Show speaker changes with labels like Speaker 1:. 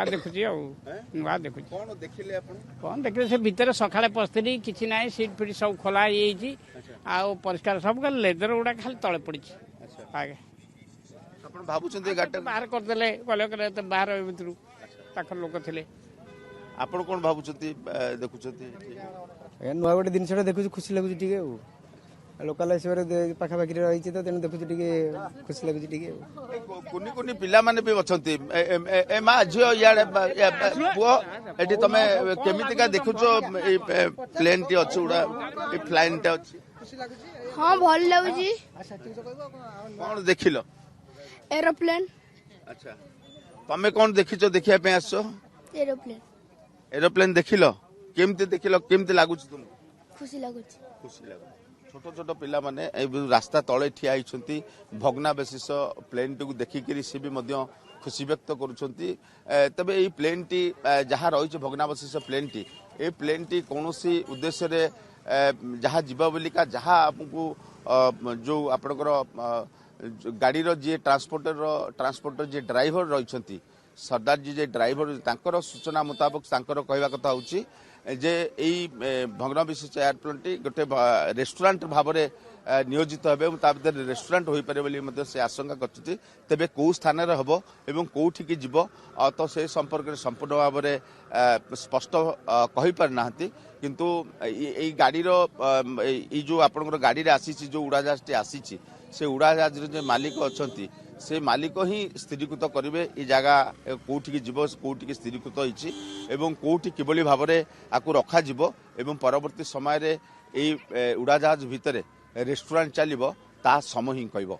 Speaker 1: देखुची नुआ देखुची
Speaker 2: कौन देखिले अपन
Speaker 1: कौन देखिए से भितर सकाଳେ पस्ती किसी ना सीट फिट सब खोला परिष्कार सब लेदर गुड़ा खाली तले पड़ी आगे
Speaker 2: अपन भाबुचंती गाड़ी
Speaker 1: बाहर करदेले गले बाहर भितर ताकर लोक थे
Speaker 2: आपण कौन भाबुचंती देखुचंती
Speaker 3: नुआ गोटे जिनसा देखुची खुशी लगुच लोकाल हिसाब से पाखापाखि रही तो तेणु देखुची खुशी लगुच
Speaker 2: कुनी कुनी पिला माने भी अछंती ए मा झियो याडे पुओ एठी तमे केमितिका देखुचो ए प्लेन टी अछि उडा ए फ्लाइन टे अछि
Speaker 4: हां भल लागुची
Speaker 2: कोन देखिलो
Speaker 4: एरोप्लेन
Speaker 2: अच्छा तमे कोन देखिचो देखिया पे आछो
Speaker 4: एरोप्लेन
Speaker 2: एरोप्लेन देखिलो केमिति लागुची तुम
Speaker 4: खुशी लागुची
Speaker 2: छोट छोट पिला माने रास्ता तले ठिया होइछंती भग्नावशेष प्लेन टी देखिक सी भी खुशी व्यक्त करुछंती तबे एई प्लेन टी जहाँ रही भग्नावशेष प्लेन टी ए प्लेन टी कौन उद्देश्य रे जहाँ जीवा बोलिका जहाँ आपको जो आपणकर गाड़ीर जी ट्रांसपोर्टर जी ड्राइवर रही सरदार जी जे ड्राइवर तांकर सूचना मुताबक तांकर कहवा कथा होची जे यही भग्नावशेष एयरप्लेन टी गोटे रेस्टोरेंट भाव में नियोजित हे रेस्टोरेंट हो पारे से आशंका कर तेबे कौ स्थान हम एवं कौटिकी जीव तो से संपर्क में संपूर्ण भाव में स्पष्ट कही पारना किंतु यही गाड़ीर जो आपंकर गाड़ी आसी जो उड़ाजाहाज टी आसी से उड़ाजाहाज जो मालिक अच्छा से मालिक ही स्थिरीकृत करेंगे ये जगह कौटिकी जीव कौटिकी स्थिरीकृत होती कौटी किभली भाव में आपको रखा एवं परवर्ती समय रे उड़ाजाहाज भितर रेस्टोरेंट चलो ता समय ही कहब।